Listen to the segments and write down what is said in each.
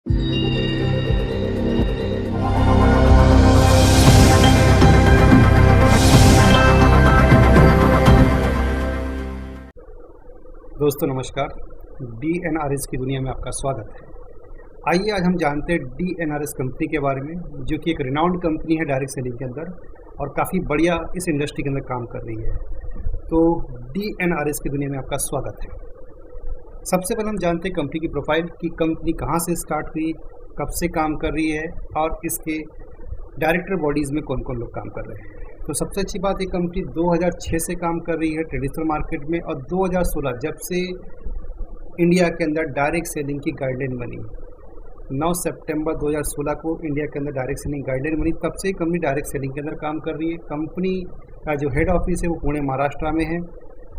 दोस्तों नमस्कार। DNRS की दुनिया में आपका स्वागत है। आइए आज हम जानते हैं DNRS कंपनी के बारे में, जो कि एक रिनाउंड कंपनी है डायरेक्ट सेलिंग के अंदर और काफ़ी बढ़िया इस इंडस्ट्री के अंदर काम कर रही है। तो DNRS की दुनिया में आपका स्वागत है। सबसे पहले हम जानते हैं कंपनी की प्रोफाइल कि कंपनी कहाँ से स्टार्ट हुई, कब से काम कर रही है और इसके डायरेक्टर बॉडीज़ में कौन कौन लोग काम कर रहे हैं। तो सबसे अच्छी बात है, कंपनी 2006 से काम कर रही है ट्रेडिशनल मार्केट में और 2016 जब से इंडिया के अंदर डायरेक्ट सेलिंग की गाइडलाइन बनी, 9 सितंबर 2016 को इंडिया के अंदर डायरेक्ट सेलिंग गाइडलाइन बनी, तब से कंपनी डायरेक्ट सेलिंग के अंदर काम कर रही है। कंपनी का जो हेड ऑफिस है वो पुणे महाराष्ट्र में है।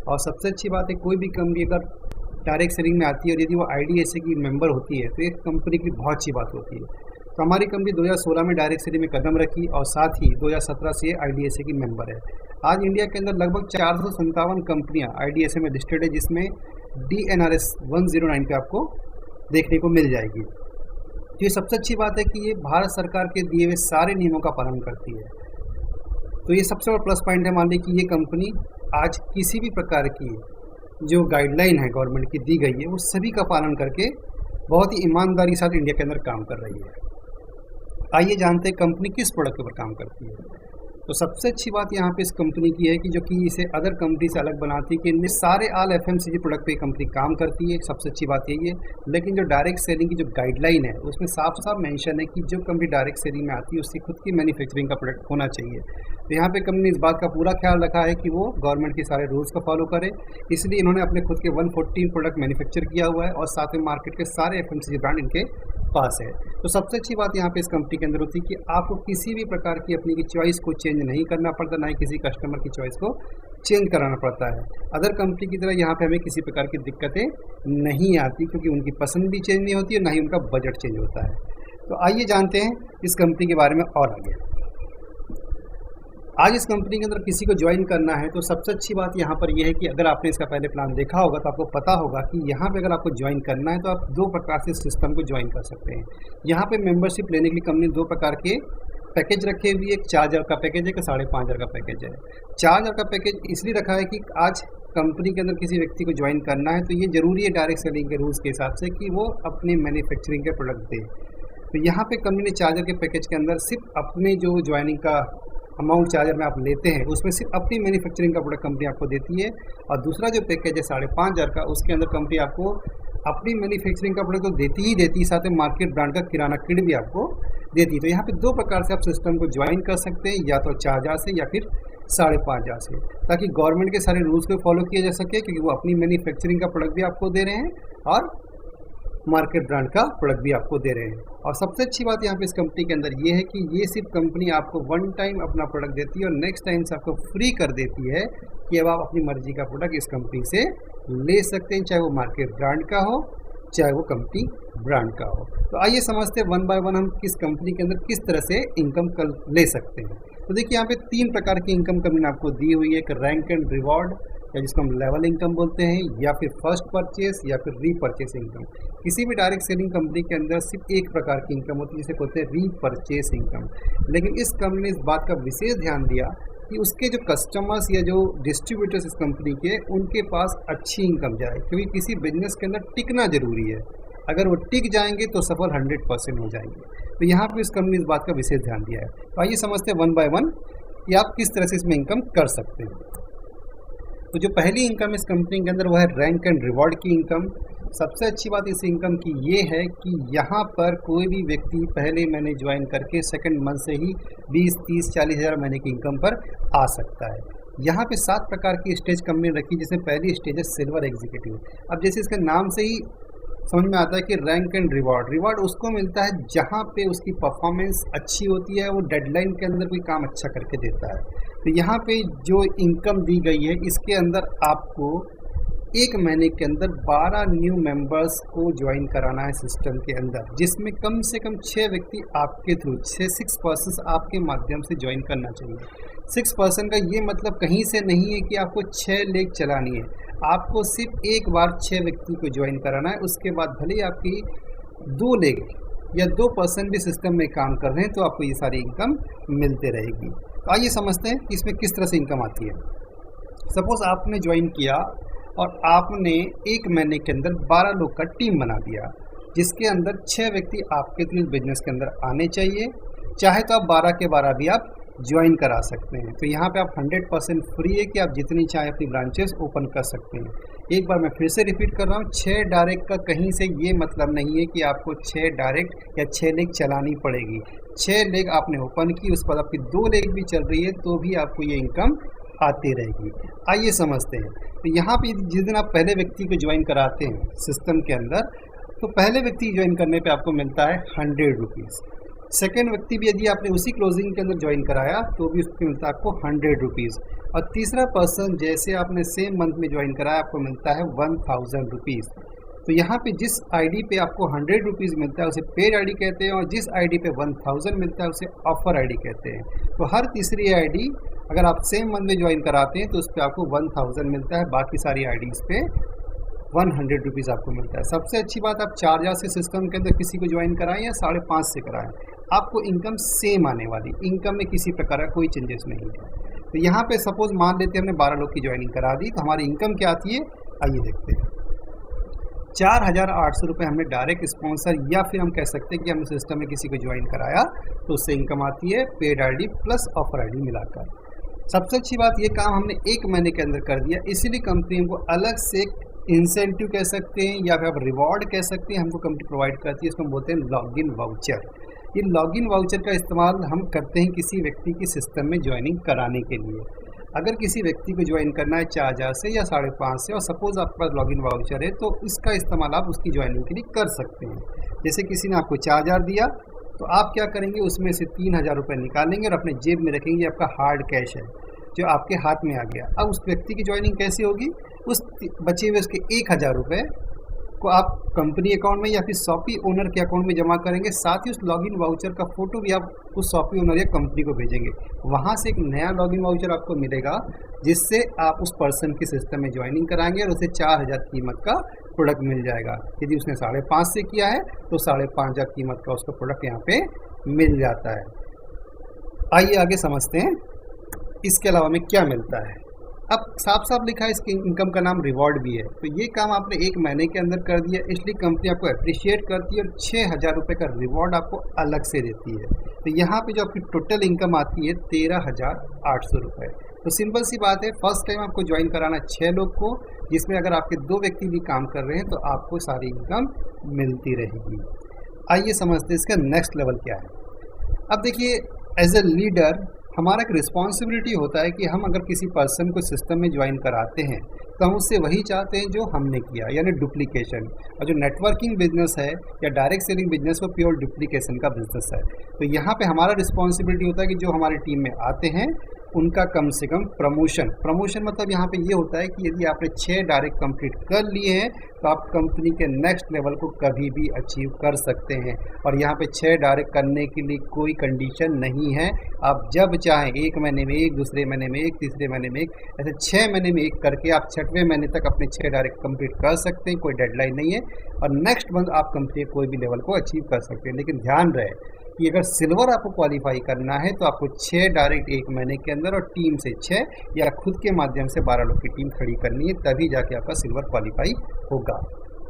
और सबसे अच्छी बात है, कोई भी कंपनी अगर डायरेक्ट सेलिंग में आती है और यदि वो IDSA की मेंबर होती है तो एक कंपनी की बहुत अच्छी बात होती है। तो हमारी कंपनी 2016 में डायरेक्ट सेलिंग में कदम रखी और साथ ही 2017 से IDSA की मेंबर है। आज इंडिया के अंदर लगभग 457 कंपनियां IDSA में लिस्टेड है, जिसमें DNRS 109 पे आपको देखने को मिल जाएगी। तो ये सबसे अच्छी बात है कि ये भारत सरकार के दिए हुए सारे नियमों का पालन करती है। तो ये सबसे बड़ा प्लस पॉइंट है। मान लीजिए कि ये कंपनी आज किसी भी प्रकार की जो गाइडलाइन है गवर्नमेंट की दी गई है वो सभी का पालन करके बहुत ही ईमानदारी के साथ इंडिया के अंदर काम कर रही है। आइए जानते हैं कंपनी किस प्रोडक्ट के ऊपर काम करती है। तो सबसे अच्छी बात यहाँ पे इस कंपनी की है कि जो कि इसे अदर कंपनी से अलग बनाती है कि इनमें सारे ऑल FMCG प्रोडक्ट पे कंपनी काम करती है। सबसे अच्छी बात यही है। लेकिन जो डायरेक्ट सेलिंग की जो गाइडलाइन है उसमें साफ साफ मेंशन है कि जो कंपनी डायरेक्ट सेलिंग में आती है उसकी खुद की मैन्युफैक्चरिंग का प्रोडक्ट होना चाहिए। तो यहाँ पे कंपनी इस बात का पूरा ख्याल रखा है कि वो गवर्नमेंट के सारे रूल्स को फॉलो करे, इसलिए इन्होंने अपने खुद के 114 प्रोडक्ट मैन्युफैक्चर किया हुआ है और साथ में मार्केट के सारे FMCG ब्रांड इनके पास है। तो सबसे अच्छी बात यहाँ पे इस कंपनी के अंदर होती है कि आपको किसी भी प्रकार की अपनी की चॉइस को चेंज नहीं करना पड़ता, ना ही किसी कस्टमर की चॉइस को चेंज कराना पड़ता है। अदर कंपनी की तरह यहाँ पे हमें किसी प्रकार की दिक्कतें नहीं आती, क्योंकि उनकी पसंद भी चेंज नहीं होती है, ना ही उनका बजट चेंज होता है। तो आइए जानते हैं इस कंपनी के बारे में और आगे। आज इस कंपनी के अंदर किसी को ज्वाइन करना है तो सबसे अच्छी बात यहाँ पर यह है कि अगर आपने इसका पहले प्लान देखा होगा तो आपको पता होगा कि यहाँ पे अगर आपको ज्वाइन करना है तो आप दो प्रकार से सिस्टम को ज्वाइन कर सकते हैं। यहाँ पे मेंबरशिप लेने के लिए कंपनी दो प्रकार के पैकेज रखे हुए, एक 4,000 का पैकेज है, एक 5,500 का पैकेज है। 4,000 का पैकेज इसलिए रखा है कि आज कंपनी के अंदर किसी व्यक्ति को ज्वाइन करना है तो ये जरूरी है डायरेक्ट सेलिंग के रूल्स के हिसाब से कि वो अपने मैन्युफैक्चरिंग के प्रोडक्ट दे। तो यहाँ पे कंपनी ने 4,000 के पैकेज के अंदर सिर्फ अपने जो ज्वाइनिंग का अमाउंट 4,000 में आप लेते हैं उसमें सिर्फ अपनी मैन्युफैक्चरिंग का प्रोडक्ट कंपनी आपको देती है। और दूसरा जो पैकेज है 5,500 का, उसके अंदर कंपनी आपको अपनी मैन्युफैक्चरिंग का प्रोडक्ट तो देती ही देती, साथ में मार्केट ब्रांड का किराना किट भी आपको देती है। तो यहाँ पे दो प्रकार से आप सिस्टम को ज्वाइन कर सकते हैं, या तो 4,000 से या फिर 5,500 से, ताकि गवर्नमेंट के सारे रूल्स को फॉलो किया जा सके, क्योंकि वो अपनी मैन्युफैक्चरिंग का प्रोडक्ट भी आपको दे रहे हैं और मार्केट ब्रांड का प्रोडक्ट भी आपको दे रहे हैं। और सबसे अच्छी बात यहाँ पे इस कंपनी के अंदर ये है कि ये सिर्फ कंपनी आपको वन टाइम अपना प्रोडक्ट देती है और नेक्स्ट टाइम से आपको फ्री कर देती है कि अब आप अपनी मर्जी का प्रोडक्ट इस कंपनी से ले सकते हैं, चाहे वो मार्केट ब्रांड का हो चाहे वो कंपनी ब्रांड का हो। तो आइए समझते हैं वन बाय वन हम किस कंपनी के अंदर किस तरह से इनकम ले सकते हैं। तो देखिए यहाँ पे 3 प्रकार की इनकम कंपनी ने आपको दी हुई है, एक रैंक एंड रिवॉर्ड या जिसको हम लेवल इनकम बोलते हैं, या फिर फर्स्ट परचेस या फिर रीपरचेस इनकम। किसी भी डायरेक्ट सेलिंग कंपनी के अंदर सिर्फ एक प्रकार की इनकम होती है जिसे कहते हैं रीपरचेस इनकम। लेकिन इस कंपनी ने इस बात का विशेष ध्यान दिया कि उसके जो कस्टमर्स या जो डिस्ट्रीब्यूटर्स इस कंपनी के, उनके पास अच्छी इनकम जाए, क्योंकि किसी बिजनेस के अंदर टिकना जरूरी है। अगर वो टिक जाएंगे तो सफल 100% हो जाएंगे। तो यहाँ पर इस कंपनी ने इस बात का विशेष ध्यान दिया है। तो आइए समझते हैं वन बाय वन कि आप किस तरह से इसमें इनकम कर सकते हैं। तो जो पहली इनकम इस कंपनी के अंदर वो है रैंक एंड रिवॉर्ड की इनकम। सबसे अच्छी बात इस इनकम की ये है कि यहाँ पर कोई भी व्यक्ति पहले महीने ज्वाइन करके सेकंड मंथ से ही 20, 30, 40 हज़ार महीने की इनकम पर आ सकता है। यहाँ पे 7 प्रकार की स्टेज कंपनी रखी, जिसमें पहली स्टेज है सिल्वर एग्जीक्यूटिव। अब जैसे इसके नाम से ही समझ में आता है कि रैंक एंड रिवॉर्ड उसको मिलता है जहाँ पे उसकी परफॉर्मेंस अच्छी होती है, वो डेडलाइन के अंदर कोई काम अच्छा करके देता है। तो यहाँ पे जो इनकम दी गई है इसके अंदर आपको 1 महीने के अंदर 12 न्यू मेंबर्स को ज्वाइन कराना है सिस्टम के अंदर, जिसमें कम से कम 6 व्यक्ति आपके थ्रू 6 पर्सन आपके माध्यम से ज्वाइन करना चाहिए। 6 पर्सन का ये मतलब कहीं से नहीं है कि आपको 6 लेग चलानी है, आपको सिर्फ एक बार 6 व्यक्ति को ज्वाइन कराना है। उसके बाद भले आपकी 2 लेग या 2% भी सिस्टम में काम कर रहे हैं तो आपको ये सारी इनकम मिलते रहेगी। तो आइए समझते हैं कि इसमें किस तरह से इनकम आती है। सपोज आपने ज्वाइन किया और आपने 1 महीने के अंदर 12 लोग का टीम बना दिया, जिसके अंदर 6 व्यक्ति आपके थ्रू बिजनेस के अंदर आने चाहिए। चाहे तो आप 12 के 12 भी आप ज्वाइन करा सकते हैं। तो यहाँ पे आप 100% फ्री है कि आप जितनी चाहे अपनी ब्रांचेस ओपन कर सकते हैं। एक बार मैं फिर से रिपीट कर रहा हूँ, 6 डायरेक्ट का कहीं से ये मतलब नहीं है कि आपको 6 डायरेक्ट या 6 लेग चलानी पड़ेगी। 6 लेग आपने ओपन की, उसके बाद आपकी 2 लेग भी चल रही है तो भी आपको ये इनकम आती रहेगी। आइए समझते हैं। तो यहाँ पे जिस दिन आप पहले व्यक्ति को ज्वाइन कराते हैं सिस्टम के अंदर, तो पहले व्यक्ति ज्वाइन करने पे आपको मिलता है 100 रुपीज़। सेकेंड व्यक्ति भी यदि आपने उसी क्लोजिंग के अंदर ज्वाइन कराया तो भी उसको मिलता है आपको 100 रुपीज़। और तीसरा पर्सन जैसे आपने सेम मंथ में ज्वाइन कराया आपको मिलता है 1000 रुपीज़। तो यहाँ पे जिस आईडी पे आपको 100 रुपीज़ मिलता है उसे पेड आईडी कहते हैं, और जिस आईडी पे 1000 मिलता है उसे ऑफर आईडी कहते हैं। तो हर तीसरी आईडी अगर आप सेम मंथ में ज्वाइन कराते हैं तो उस पर आपको 1000 मिलता है, बाकी सारी आईडीज़ पे 100 रुपीज़ आपको मिलता है। सबसे अच्छी बात, आप 4000 से सिस्टम के अंदर किसी को ज्वाइन कराएं या 5.5 से कराएं, आपको इनकम सेम आने वाली, इनकम में किसी प्रकार का कोई चेंजेस नहीं है। तो यहाँ पे सपोज मान लेते हैं हमने 12 लोग की ज्वाइनिंग करा दी, तो हमारी इनकम क्या आती है आइए देखते हैं। 4800 रुपये हमने डायरेक्ट स्पॉन्सर या फिर हम कह सकते हैं कि हमने सिस्टम में किसी को ज्वाइन कराया तो उससे इनकम आती है paid ID plus offer ID मिलाकर। सबसे अच्छी बात, ये काम हमने 1 महीने के अंदर कर दिया, इसीलिए कंपनी हमको अलग से इंसेंटिव कह सकते हैं या फिर आप रिवॉर्ड कह सकते हैं, हमको कंपनी प्रोवाइड करती है। इसको हम बोलते हैं लॉगिन वाउचर। ये लॉगिन वाउचर का इस्तेमाल हम करते हैं किसी व्यक्ति की सिस्टम में ज्वाइनिंग कराने के लिए। अगर किसी व्यक्ति को ज्वाइन करना है 4000 से या 5.5 से, और सपोज आपके पास लॉगिन वाउचर है तो इसका इस्तेमाल आप उसकी ज्वाइनिंग के लिए कर सकते हैं। जैसे किसी ने आपको 4000 दिया तो आप क्या करेंगे, उसमें से 3000 रुपये निकालेंगे और अपने जेब में रखेंगे, आपका हार्ड कैश है जो आपके हाथ में आ गया। अब उस व्यक्ति की ज्वाइनिंग कैसे होगी, उस बचे हुए उसके 1000 रुपये को आप कंपनी अकाउंट में या फिर शॉपी ओनर के अकाउंट में जमा करेंगे। साथ ही उस लॉगिन वाउचर का फोटो भी आप उस शॉपी ओनर या कंपनी को भेजेंगे। वहाँ से एक नया लॉगिन वाउचर आपको मिलेगा जिससे आप उस पर्सन के सिस्टम में ज्वाइनिंग कराएंगे और उसे 4000 कीमत का प्रोडक्ट मिल जाएगा। यदि उसने 5.5 से किया है तो 5500 कीमत का उसका प्रोडक्ट यहाँ पे मिल जाता है। आइए आगे समझते हैं इसके अलावा में क्या मिलता है। अब साफ साफ लिखा है इसके इनकम का नाम रिवॉर्ड भी है। तो ये काम आपने 1 महीने के अंदर कर दिया, इसलिए कंपनी आपको अप्रिशिएट करती है और 6000 रुपये का रिवॉर्ड आपको अलग से देती है। तो यहाँ पे जो आपकी टोटल इनकम आती है 13800 रुपये। तो सिंपल सी बात है, फर्स्ट टाइम आपको ज्वाइन कराना 6 लोग को, जिसमें अगर आपके 2 व्यक्ति भी काम कर रहे हैं तो आपको सारी इनकम मिलती रहेगी। आइए समझते हैं इसका नेक्स्ट लेवल क्या है। अब देखिए, एज ए लीडर हमारा एक रिस्पॉन्सिबिलिटी होता है कि हम अगर किसी पर्सन को सिस्टम में ज्वाइन कराते हैं तो हम उससे वही चाहते हैं जो हमने किया, यानी डुप्लीकेशन। और जो नेटवर्किंग बिजनेस है या डायरेक्ट सेलिंग बिजनेस वो प्योर डुप्लीकेशन का बिजनेस है। तो यहाँ पे हमारा रिस्पॉन्सिबिलिटी होता है कि जो हमारी टीम में आते हैं उनका कम से कम प्रमोशन मतलब यहाँ पे ये होता है कि यदि आपने 6 डायरेक्ट कंप्लीट कर लिए हैं तो आप कंपनी के नेक्स्ट लेवल को कभी भी अचीव कर सकते हैं। और यहाँ पे 6 डायरेक्ट करने के लिए कोई कंडीशन नहीं है, आप जब चाहें 1 महीने में 1, दूसरे महीने में 1, तीसरे महीने में 1, ऐसे 6 महीने में 1 करके आप 6वें महीने तक अपने 6 डायरेक्ट कंप्लीट कर सकते हैं। कोई डेडलाइन नहीं है और नेक्स्ट मंथ आप कंपनी के कोई भी लेवल को अचीव कर सकते हैं। लेकिन ध्यान रहे कि अगर सिल्वर आपको क्वालिफाई करना है तो आपको 6 डायरेक्ट 1 महीने के अंदर और टीम से 6 या खुद के माध्यम से 12 लोग की टीम खड़ी करनी है, तभी जाके आपका सिल्वर क्वालिफाई होगा।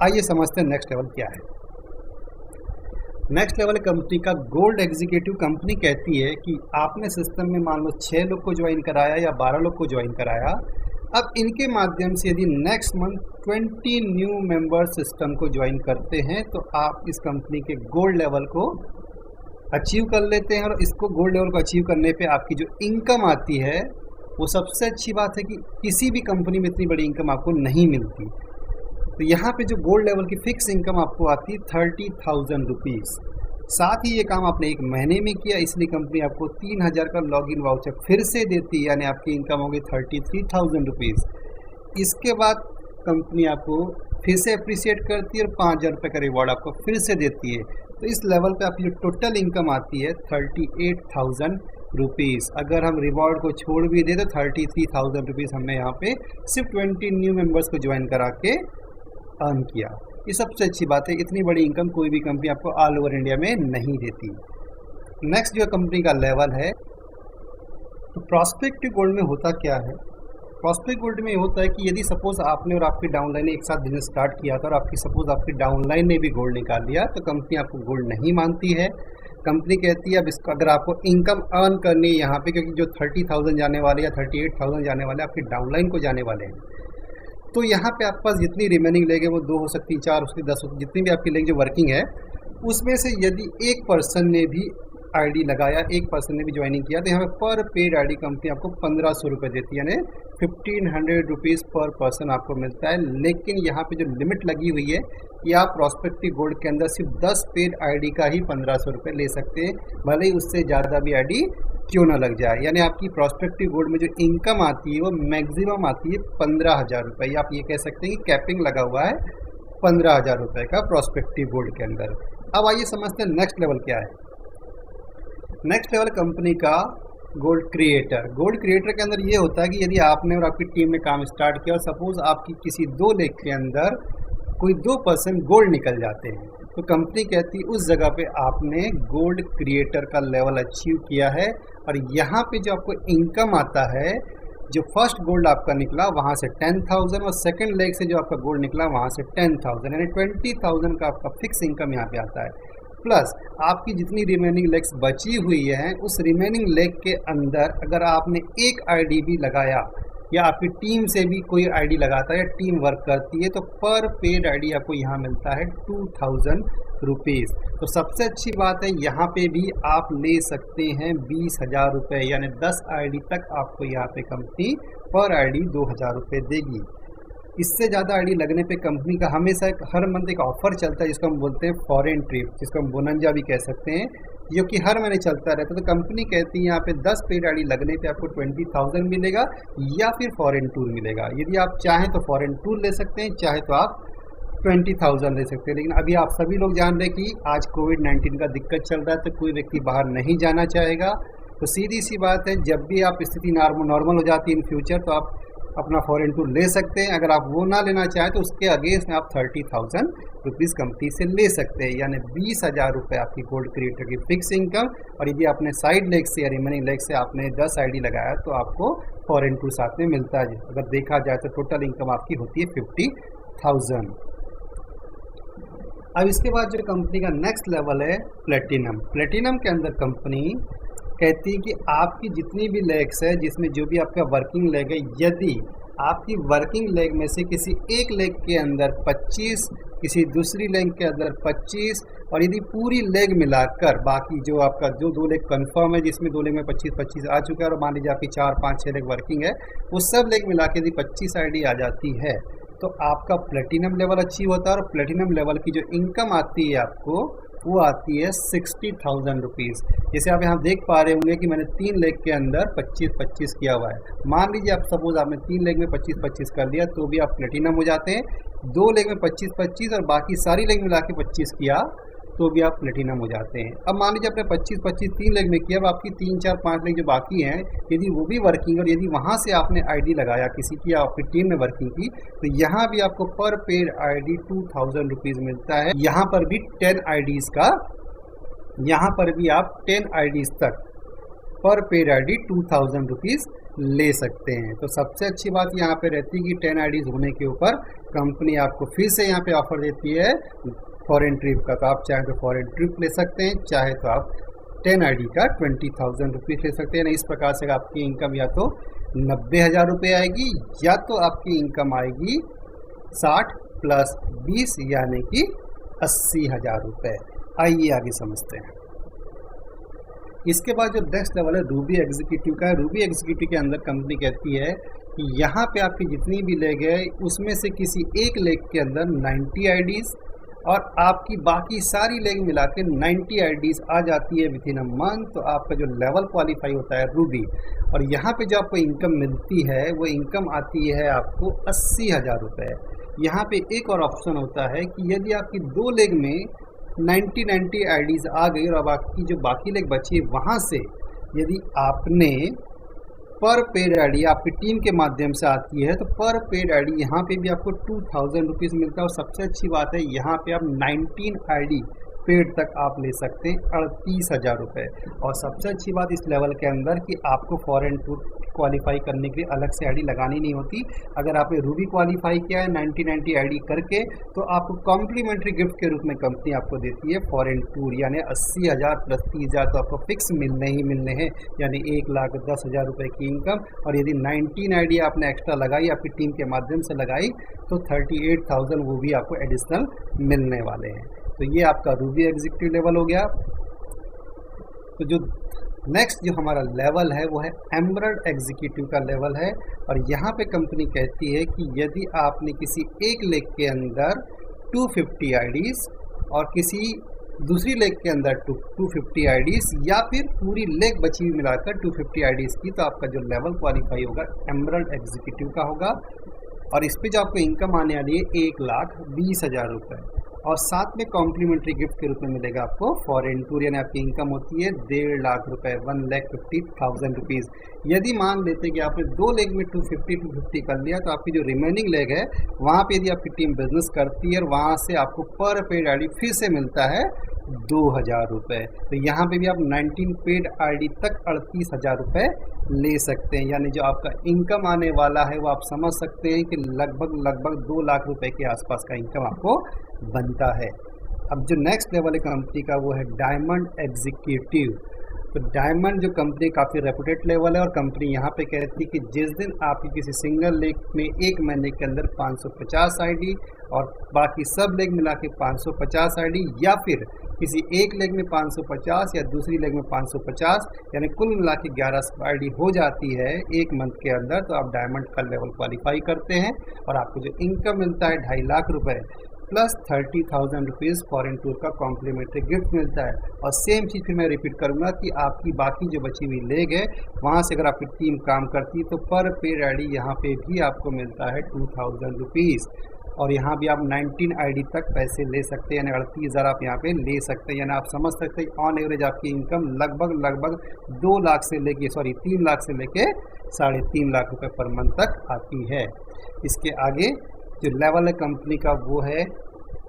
आइए समझते हैं नेक्स्ट लेवल क्या है। नेक्स्ट लेवल कंपनी का गोल्ड एग्जीक्यूटिव। कंपनी कहती है कि आपने सिस्टम में मान लो 6 लोग को ज्वाइन कराया या 12 लोग को ज्वाइन कराया, अब इनके माध्यम से यदि next month 20 new member system को ज्वाइन करते हैं तो आप इस कंपनी के गोल्ड लेवल को अचीव कर लेते हैं। और इसको गोल्ड लेवल को अचीव करने पे आपकी जो इनकम आती है वो सबसे अच्छी बात है कि किसी भी कंपनी में इतनी बड़ी इनकम आपको नहीं मिलती। तो यहाँ पे जो गोल्ड लेवल की फिक्स इनकम आपको आती है 30,000 रुपीज़। साथ ही ये काम आपने 1 महीने में किया, इसलिए कंपनी आपको 3000 का लॉगिन वाउचर फिर से देती है, यानी आपकी इनकम होगी 33,000 रुपीज़। इसके बाद कंपनी आपको फिर से अप्रिशिएट करती है और 5000 रुपये का रिवॉर्ड आपको फिर से देती है। तो इस लेवल पे आपकी जो टोटल इनकम आती है 38,000 रुपीज़। अगर हम रिवॉर्ड को छोड़ भी दें तो 33,000 रुपीज़ हमने यहाँ पे सिर्फ 20 न्यू मेंबर्स को ज्वाइन करा के अर्न किया। ये सबसे अच्छी बात है, इतनी बड़ी इनकम कोई भी कंपनी आपको ऑल ओवर इंडिया में नहीं देती। नेक्स्ट जो कंपनी का लेवल है, तो प्रॉस्पेक्टिव गोल्ड में होता क्या है? प्रॉस्पेक्ट गोल्ड में होता है कि यदि सपोज आपने और आपकी डाउनलाइन ने एक साथ बिजनेस स्टार्ट किया था और आपकी डाउनलाइन ने भी गोल्ड निकाल लिया, तो कंपनी आपको गोल्ड नहीं मानती है। कंपनी कहती है अब इसको अगर आपको इनकम अर्न करनी है यहाँ पे, क्योंकि जो 30,000 जाने वाले या 38,000 जाने वाले आपकी डाउनलाइन को जाने वाले हैं, तो यहाँ पे आपके पास जितनी रिमेनिंग लेंगे वो 2 हो सकती है, 4 हो सकती है, 10 हो सकती, जितनी भी आपकी लेंगे जो वर्किंग है, उसमें से यदि एक पर्सन ने भी आईडी लगाया, एक पर्सन ने भी ज्वाइनिंग किया, तो यहाँ पे पर पेड आईडी कंपनी आपको 1500 रुपये देती है, यानी 1500 रुपीज़ पर पर्सन आपको मिलता है। लेकिन यहाँ पे जो लिमिट लगी हुई है कि आप प्रॉस्पेक्टिव गोल्ड के अंदर सिर्फ 10 पेड आईडी का ही 1500 रुपये ले सकते हैं, भले ही उससे ज़्यादा भी आईडी क्यों ना लग जाए। यानी आपकी प्रॉस्पेक्टिव गोल्ड में जो इनकम आती है वो मैक्सिमम आती है 15,000 रुपये। आप ये कह सकते हैं कि कैपिंग लगा हुआ है 15,000 रुपये का प्रॉस्पेक्टिव गोल्ड के अंदर। अब आइए समझते हैं नेक्स्ट लेवल क्या है। नेक्स्ट लेवल कंपनी का गोल्ड क्रिएटर। गोल्ड क्रिएटर के अंदर ये होता है कि यदि आपने और आपकी टीम ने काम स्टार्ट किया और सपोज आपकी किसी 2 लेग के अंदर कोई 2 पर्सन गोल्ड निकल जाते हैं, तो कंपनी कहती है उस जगह पे आपने गोल्ड क्रिएटर का लेवल अचीव किया है। और यहाँ पे जो आपको इनकम आता है, जो फर्स्ट गोल्ड आपका निकला वहाँ से 10,000 और सेकंड लेग से जो आपका गोल्ड निकला वहाँ से 10,000, यानी 20,000 का आपका फिक्स इनकम यहाँ पे आता है। प्लस आपकी जितनी रिमेनिंग लेग्स बची हुई हैं, उस रिमेनिंग लेग के अंदर अगर आपने एक आईडी भी लगाया या आपकी टीम से भी कोई आईडी लगाता है या टीम वर्क करती है, तो पर पेड आईडी आपको यहाँ मिलता है 2,000 रुपीज़। तो सबसे अच्छी बात है यहाँ पे भी आप ले सकते हैं 20,000 रुपये, यानी 10 आईडी तक आपको यहाँ पे कंपनी पर आईडी 2,000 रुपये देगी। इससे ज़्यादा आईडी लगने पे कंपनी का हमेशा हर मंथ एक ऑफर चलता है जिसको हम बोलते हैं फॉरेन ट्रिप, जिसको हम बोनंजा भी कह सकते हैं, जो कि हर महीने चलता रहता है। तो कंपनी कहती है यहाँ पे 10 पेड आईडी लगने पे आपको 20,000 मिलेगा या फिर फॉरेन टूर मिलेगा। यदि आप चाहें तो फॉरेन टूर ले सकते हैं, चाहे तो आप 20,000 ले सकते हैं। लेकिन अभी आप सभी लोग जान रहे हैं कि आज कोविड-19 का दिक्कत चल रहा है, तो कोई व्यक्ति बाहर नहीं जाना चाहेगा। तो सीधी सी बात है, जब भी आप स्थिति नॉर्मल हो जाती है इन फ्यूचर, तो आप अपना फॉरेन टूर ले सकते हैं। अगर आप वो ना लेना चाहें तो उसके अगेंस्ट में आप 30,000 रुपीज़ कंपनी से ले सकते हैं, यानी 20,000 रुपये आपकी गोल्ड क्रिएटर की फिक्स इनकम। और यदि आपने साइड लेग से या रिमेनिंग लेग से आपने 10 आईडी लगाया तो आपको फॉरेन टूर साथ में मिलता है। अगर देखा जाए तो टोटल इनकम आपकी होती है 50,000। अब इसके बाद जो कंपनी का नेक्स्ट लेवल है प्लेटिनम। प्लेटिनम के अंदर कंपनी कहती है कि आपकी जितनी भी लेग्स है, जिसमें जो भी आपका वर्किंग लेग है, यदि आपकी वर्किंग लेग में से किसी एक लेग के अंदर 25, किसी दूसरी लेग के अंदर 25, और यदि पूरी लेग मिलाकर बाकी जो आपका जो 2 लेग कन्फर्म है, जिसमें 2 लेग में 25-25 आ चुका है, और मान लीजिए आपकी 4, 5, 6 लेग वर्किंग है, वो सब लेग मिला के यदि 25 आईडी आ जाती है तो आपका प्लेटिनम लेवल अचीव होता है। और प्लेटिनम लेवल की जो इनकम आती है आपको, वो आती है 60,000 रुपीज़। जैसे आप यहाँ देख पा रहे होंगे कि मैंने 3 लेग के अंदर 25-25 किया हुआ है। मान लीजिए आप सपोज आपने 3 लेग में 25-25 कर लिया, तो भी आप प्लेटिनम हो जाते हैं। 2 लेग में 25-25 और बाकी सारी लेग मिला के 25 किया तो भी आप प्लेटिनम हो जाते हैं। अब मान लीजिए आपने 25-25 3 लेग में किया, अब आपकी 3, 4, 5 लेग जो बाकी हैं, यदि वो भी वर्किंग और यदि वहाँ से आपने आईडी लगाया किसी की या आपकी टीम ने वर्किंग की, तो यहाँ भी आपको पर पेड आईडी 2,000 रुपीज़ मिलता है। यहाँ पर भी 10 आईडीज़ का, यहाँ पर भी आप 10 आईडीज़ तक पर पेड आईडी 2,000 रुपीज़ ले सकते हैं। तो सबसे अच्छी बात यहाँ पे रहती है कि 10 आईडीज़ होने के ऊपर कंपनी आपको फिर से यहाँ पे ऑफर देती है फॉरेन ट्रिप का। तो आप चाहे तो फॉरेन ट्रिप ले सकते हैं, चाहे तो आप 10 आईडी का 20,000 रुपीज़ ले सकते हैं। इस प्रकार से आपकी इनकम या तो 90,000 रुपये आएगी या तो आपकी इनकम आएगी 60 + 20 यानी कि 80,000 रुपये। आइए आगे समझते हैं। इसके बाद जो नेक्स्ट लेवल है रूबी एग्जीक्यूटिव का है। रूबी एग्जीक्यूटिव के अंदर कंपनी कहती है कि यहाँ पे आपकी जितनी भी लेग है उसमें से किसी एक लेग के अंदर 90 आईडीज़ और आपकी बाकी सारी लेग मिला के 90 आईडीज़ आ जाती है विथिन अ मंथ, तो आपका जो लेवल क्वालिफाई होता है रूबी। और यहाँ पे जो आपको इनकम मिलती है वो इनकम आती है आपको 80,000 रुपये। यहाँ पे एक और ऑप्शन होता है कि यदि आपकी 2 लेग में 90 आईडीज़ आ गई और अब आपकी जो बाकी लेग बची है वहाँ से यदि आपने पर पेड आईडी आपकी टीम के माध्यम से आती है, तो पर पेड आईडी यहाँ पे भी आपको 2000 रुपीज़ मिलता है। और सबसे अच्छी बात है यहाँ पे आप 19 आईडी पेड तक आप ले सकते हैं 38,000 रुपये। और सबसे अच्छी बात इस लेवल के अंदर कि आपको फॉरेन टूर क्वालिफाई करने के लिए अलग से आईडी लगानी नहीं होती। अगर आपने रूबी क्वालिफाई किया है 90 आईडी करके, तो आपको कॉम्प्लीमेंट्री गिफ्ट के रूप में कंपनी आपको देती है फॉरेन टूर, यानी 80,000 प्लस 30,000 तो आपको फिक्स मिलने ही मिलने हैं, यानी 1,10,000 रुपये की इनकम। और यदि 19 आईडी आपने एक्स्ट्रा लगाई, आपकी टीम के माध्यम से लगाई, तो 38,000 वो भी आपको एडिशनल मिलने वाले हैं। तो ये आपका रूबी एग्जीक्यूटिव लेवल हो गया। तो जो नेक्स्ट जो हमारा लेवल है वो है एमरल्ड एग्जीक्यूटिव का लेवल है। और यहाँ पे कंपनी कहती है कि यदि आपने किसी एक लेग के अंदर 250 आईडीज़ और किसी दूसरी लेग के अंदर 250 आईडीज़ या फिर पूरी लेग बची हुई मिलाकर 250 आईडीज़ की, तो आपका जो लेवल क्वालिफाई होगा एमरल्ड एग्जीक्यूटिव का होगा। और इस पे जो आपको इनकम आने वाली है 1,20,000 रुपये। और साथ में कॉम्प्लीमेंट्री गिफ्ट के रूप में मिलेगा आपको फॉरेन टूर, यानी आपकी इनकम होती है 1.5 लाख रुपये, 1,50,000 रुपीज़। यदि मान लेते कि आपने 2 लेग में 250 कर लिया, तो आपकी जो रिमेनिंग लेग है वहाँ पे यदि आपकी टीम बिजनेस करती है और वहाँ से आपको पर पेड आईडी फिर से मिलता है 2,000 रुपये। तो यहाँ पे भी आप 19 पेड आईडी तक 38,000 रुपये ले सकते हैं। यानी जो आपका इनकम आने वाला है वो आप समझ सकते हैं कि लगभग 2 लाख रुपए के आसपास का इनकम आपको बनता है। अब जो नेक्स्ट लेवल है कंपनी का वो है डायमंड एग्जीक्यूटिव। तो डायमंड जो कंपनी काफ़ी रेपुटेड लेवल है, और कंपनी यहाँ पे कहती है कि जिस दिन आपकी किसी सिंगल लेग में एक महीने के अंदर 550 आईडी और बाकी सब लेग मिला के 550 आईडी, या फिर किसी एक लेग में 550 या दूसरी लेग में 550, यानी कुल मिला के 11 आईडी हो जाती है एक मंथ के अंदर, तो आप डायमंड का लेवल क्वालिफाई करते हैं। और आपको जो इनकम मिलता है 2.5 लाख रुपये प्लस 30,000 रुपीज़ फॉरेन टूर का कॉम्प्लीमेंट्री गिफ्ट मिलता है। और सेम चीज़ फिर मैं रिपीट करूँगा कि आपकी बाकी जो बची हुई लेग है वहाँ से अगर आपकी टीम काम करती है तो पर पेड आईडी यहाँ पे भी आपको मिलता है 2,000 रुपीज़। और यहाँ भी आप 19 आईडी तक पैसे ले सकते हैं, यानी 38,000 आप यहाँ पे ले सकते हैं। यानी आप समझ सकते हैं ऑन एवरेज आपकी इनकम लगभग 2 लाख से लेके 3 लाख से लेके 3.5 लाख रुपए पर मंथ तक आती है। इसके आगे जो लेवल है कंपनी का वो है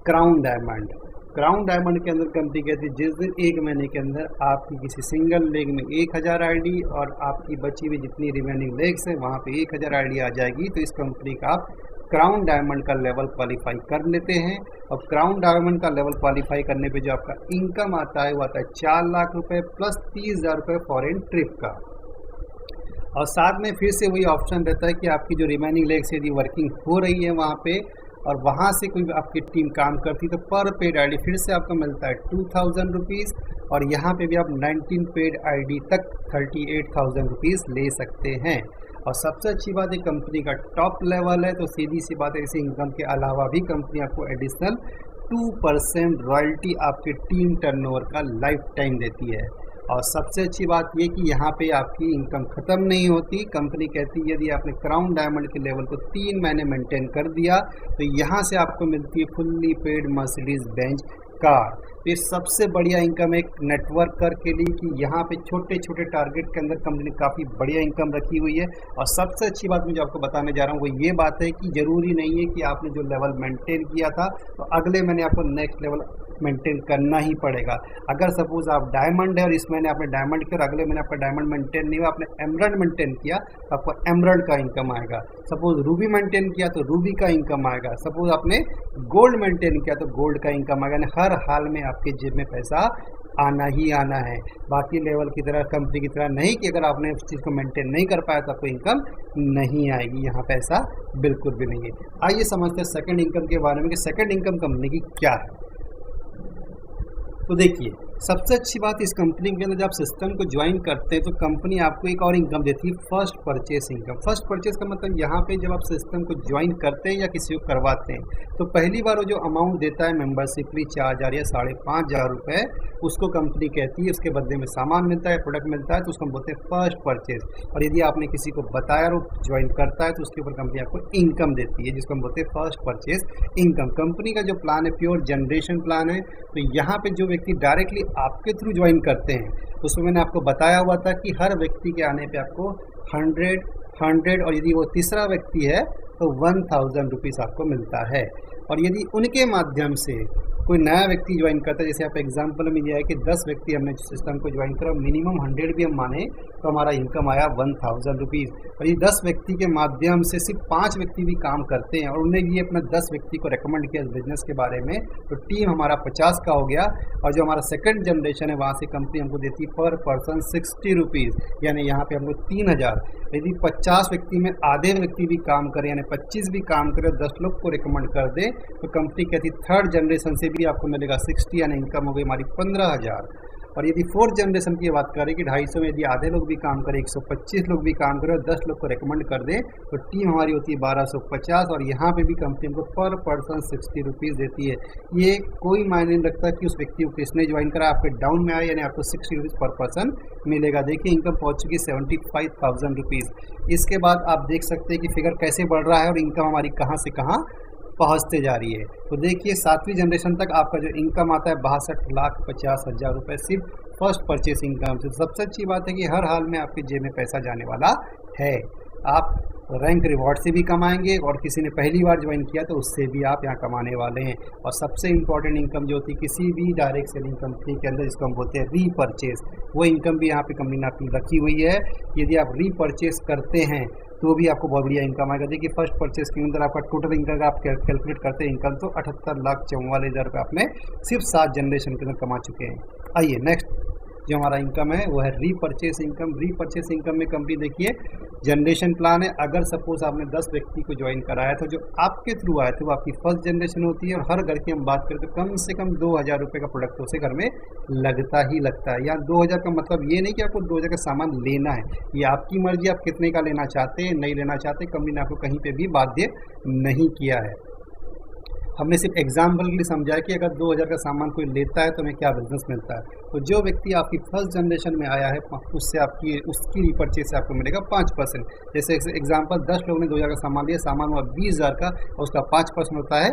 क्राउन डायमंड। क्राउन डायमंड के अंदर कंपनी कहती है जिस दिन एक महीने के अंदर आपकी किसी सिंगल लेग में 1,000 आईडी और आपकी बची हुई जितनी रिमेनिंग लेग्स हैं वहाँ पे 1,000 आईडी आ जाएगी, तो इस कंपनी का आप क्राउन डायमंड का लेवल क्वालिफाई कर लेते हैं। और क्राउन डायमंड का लेवल क्वालिफाई करने पे जो आपका इनकम आता है वो आता है 4 लाख रुपए प्लस 30,000 रुपये फॉरेन ट्रिप का। और साथ में फिर से वही ऑप्शन रहता है कि आपकी जो रिमेनिंग लेग्स यदि वर्किंग हो रही है वहाँ पे और वहाँ से कोई आपकी टीम काम करती तो पर पेड आईडी फिर से आपको मिलता है 2,000 रुपीज़। और यहाँ पे भी आप 19 पेड आईडी तक 38,000 रुपीज़ ले सकते हैं। और सबसे अच्छी बात है कंपनी का टॉप लेवल है, तो सीधी सी बात है इसी इनकम के अलावा भी कंपनी आपको एडिशनल 2% रॉयल्टी आपके टीम टर्नओवर का लाइफ टाइम देती है। और सबसे अच्छी बात ये कि यहाँ पे आपकी इनकम ख़त्म नहीं होती। कंपनी कहती है यदि आपने क्राउन डायमंड के लेवल को 3 महीने मेंटेन कर दिया तो यहाँ से आपको मिलती है fully paid Mercedes Benz car. तो ये सबसे बढ़िया इनकम एक नेटवर्कर के लिए कि यहाँ पे छोटे छोटे टारगेट के अंदर कंपनी ने काफ़ी बढ़िया इनकम रखी हुई है। और सबसे अच्छी बात मुझे आपको बताने जा रहा हूँ वो ये बात है कि ज़रूरी नहीं है कि आपने जो लेवल मेंटेन किया था तो अगले महीने आपको नेक्स्ट लेवल मेंटेन करना ही पड़ेगा। अगर सपोज आप डायमंड है और इस महीने आपने डायमंड किया और अगले महीने आपका डायमंड मेंटेन नहीं हुआ, आपने एमरल्ड मेंटेन किया तो आपको एमरल्ड का इनकम आएगा। सपोज रूबी मेंटेन किया तो रूबी का इनकम आएगा। सपोज आपने गोल्ड मेंटेन किया तो गोल्ड का इनकम आएगा। यानी हर हाल में आपके जेब में पैसा आना ही आना है। बाकी लेवल की तरह कंपनी की तरह नहीं कि अगर आपने उस चीज़ को मेंटेन नहीं कर पाया तो आपको इनकम नहीं आएगी। यहाँ पे ऐसा बिल्कुल भी नहीं है। आइए समझते हैं सेकंड इनकम के बारे में कि सेकंड इनकम कंपनी की क्या है। तो देखिए सबसे अच्छी बात इस कंपनी के अंदर जब आप सिस्टम को ज्वाइन करते हैं तो कंपनी आपको एक और इनकम देती है, first purchase income. First purchase का मतलब यहाँ पे जब आप सिस्टम को ज्वाइन करते हैं या किसी को करवाते हैं तो पहली बार वो जो अमाउंट देता है मेंबरशिप लिए 4,000 या 5,500 रुपये, उसको कंपनी कहती है उसके बदले में सामान मिलता है, प्रोडक्ट मिलता है, तो उसको हम बोलते हैं फर्स्ट परचेस। और यदि आपने किसी को बताया और ज्वाइन करता है तो उसके ऊपर कंपनी आपको इनकम देती है जिसको हम बोलते हैं फर्स्ट परचेस इनकम। कंपनी का जो प्लान है प्योर जनरेशन प्लान है। तो यहाँ पे जो व्यक्ति डायरेक्टली आपके थ्रू ज्वाइन करते हैं, उसमें मैंने आपको बताया हुआ था कि हर व्यक्ति के आने पे आपको 100 और यदि वो तीसरा व्यक्ति है तो 1000 रुपीज़ आपको मिलता है। और यदि उनके माध्यम से कोई नया व्यक्ति ज्वाइन करता है, जैसे आप एग्जांपल में दिया है कि 10 व्यक्ति हमने सिस्टम को ज्वाइन करा, मिनिमम 100 भी हम माने तो हमारा इनकम आया 1000 रुपीज़। और ये 10 व्यक्ति के माध्यम से सिर्फ 5 व्यक्ति भी काम करते हैं और उन्हें ये अपना 10 व्यक्ति को रेकमेंड किया इस बिजनेस के बारे में, तो टीम हमारा 50 का हो गया। और जो हमारा सेकंड जनरेशन है वहाँ से कंपनी हमको देती है पर पर्सन 60 रुपीज़, यानी यहाँ पे हमको 3000। यदि 50 व्यक्ति में आधे व्यक्ति भी काम करें, यानी 25 भी काम करें, 10 लोग को रिकमेंड कर दे, तो कंपनी कहती थर्ड जनरेशन से भी आपको मिलेगा 60, यानी इनकम हो गई हमारी 15000। और यदि फोर्थ जनरेशन की बात करें कि 250 में यदि आधे लोग भी काम करें, 125 लोग भी काम करें और 10 लोग को रिकमेंड कर दें, तो टीम हमारी होती है 1250। और यहाँ पे भी कंपनी हमको पर पर्सन 60 रुपीज़ देती है। ये कोई मायने नहीं रखता कि उस व्यक्ति को किसने ज्वाइन करा, आपके डाउन में आया यानी आपको 60 रुपीज़ पर पर्सन मिलेगा। देखिए इनकम पहुँच चुकी 75,000 रुपीज़। इसके बाद आप देख सकते हैं कि फिगर कैसे बढ़ रहा है और इनकम हमारी कहाँ से कहाँ पहुँचते जा रही है। तो देखिए 7वीं जनरेशन तक आपका जो इनकम आता है 62,50,000 रुपये सिर्फ फर्स्ट परचेस इनकम से। सबसे अच्छी बात है कि हर हाल में आपके जेब में पैसा जाने वाला है। आप रैंक रिवॉर्ड से भी कमाएंगे और किसी ने पहली बार ज्वाइन किया तो उससे भी आप यहाँ कमाने वाले हैं। और सबसे इम्पॉर्टेंट इनकम जो होती है किसी भी डायरेक्ट सेलिंग कंपनी के अंदर, जिसको हम बोलते हैं रीपरचेस, वो इनकम भी यहाँ पे कंपनी ने आपकी रखी हुई है। यदि आप रीपरचेस करते हैं तो भी आपको बहुत बढ़िया इनकम आएगा। देखिए फर्स्ट परचेस के अंदर आपका टोटल इनकम आप कैलकुलेट करते हैं इनकम तो 78,44,000 रुपये आपने सिर्फ 7 जनरेशन के अंदर कमा चुके हैं। आइए नेक्स्ट जो हमारा इनकम है वो है रीपरचेस इनकम। रीपरचेस इनकम में कंपनी देखिए जनरेशन प्लान है। अगर सपोज आपने 10 व्यक्ति को ज्वाइन कराया तो जो आपके थ्रू आए थे वो आपकी फर्स्ट जनरेशन होती है। और हर घर की हम बात करें तो कम से कम 2000 रुपये का प्रोडक्ट उसे घर में लगता ही लगता है। यहाँ 2000 का मतलब ये नहीं कि आपको 2000 का सामान लेना है, ये आपकी मर्जी, आप कितने का लेना चाहते हैं नहीं लेना चाहते, कंपनी ने आपको कहीं पर भी बाध्य नहीं किया है। हमने सिर्फ एग्जाम्पल के लिए समझा कि अगर 2000 का सामान कोई लेता है तो हमें क्या बिजनेस मिलता है। तो जो व्यक्ति आपकी फर्स्ट जनरेशन में आया है उससे उसकी रीपरचेज से आपको मिलेगा 5%। जैसे एग्जाम्पल 10 लोगों ने 2000 का सामान लिया, सामान हुआ 20,000 का और उसका 5% होता है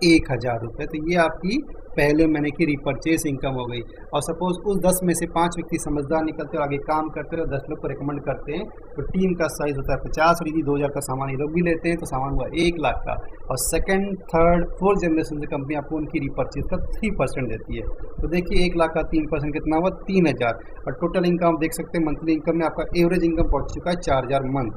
1000 रुपये। तो ये आपकी पहले महीने की रीपरचेज इनकम हो गई। और सपोज उस 10 में से 5 व्यक्ति समझदार निकलते हैं और आगे काम करते हैं और 10 लोग को रिकमेंड करते हैं, तो टीम का साइज होता है 50। और यदि 2000 का सामान ये लोग भी लेते हैं तो सामान हुआ 1 लाख का। और सेकंड, थर्ड, फोर्थ जनरेशन से कंपनी आपको उनकी रीपरचेज का 3% देती है। तो देखिए 1 लाख का 3% कितना हुआ 3000। और टोटल इनकम देख सकते हैं मंथली इनकम में आपका एवरेज इनकम पहुँच चुका है 4000 मंथ।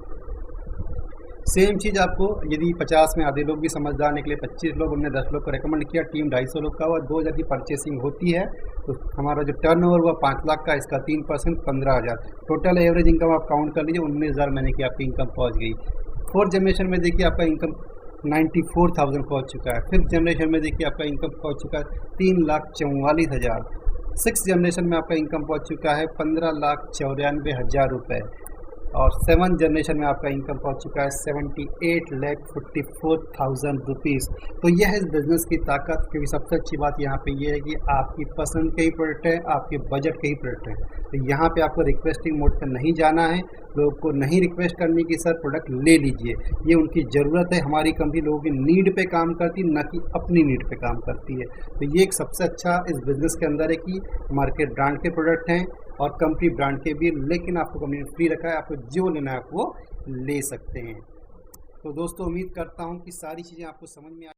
सेम चीज़ आपको यदि 50 में आधे लोग भी समझदार निकले, 25 लोग, हमने 10 लोग को रेकमेंड किया, टीम 250 लोग का हुआ, 2000 की परचेसिंग होती है, तो हमारा जो टर्नओवर हुआ 5 लाख का, इसका 3% 15,000। टोटल एवरेज इनकम आप काउंट कर लीजिए 19,000 महीने की आपकी इनकम पहुंच गई। फोर्थ जनरेशन में देखिए आपका इनकम 94,000 पहुँच चुका है। फिफ्थ जनरेशन में देखिए आपका इनकम पहुँच चुका है 3,44,000। सिक्स जनरेशन में आपका इनकम पहुँच चुका है 15,94,000 रुपये। और 7th जनरेशन में आपका इनकम पहुंच चुका है 78,54,000 रुपीज़। तो यह है इस बिज़नेस की ताकत। क्योंकि सबसे अच्छी बात यहाँ पे ये है कि आपकी पसंद के ही प्रोडक्ट है, आपके बजट के ही प्रोडक्ट है। तो यहाँ पे आपको रिक्वेस्टिंग मोड पर नहीं जाना है, लोगों को नहीं रिक्वेस्ट करनी कि सर प्रोडक्ट ले लीजिए, ये उनकी ज़रूरत है। हमारी कंपनी लोगों की नीड पे काम करती, न कि अपनी नीड पे काम करती है। तो ये एक सबसे अच्छा इस बिज़नेस के अंदर है कि मार्केट ब्रांड के प्रोडक्ट हैं और कंपनी ब्रांड के भी, लेकिन आपको कंपनी ने फ्री रखा है, आपको जो लेना है आप वो ले सकते हैं। तो दोस्तों उम्मीद करता हूँ कि सारी चीज़ें आपको समझ में आ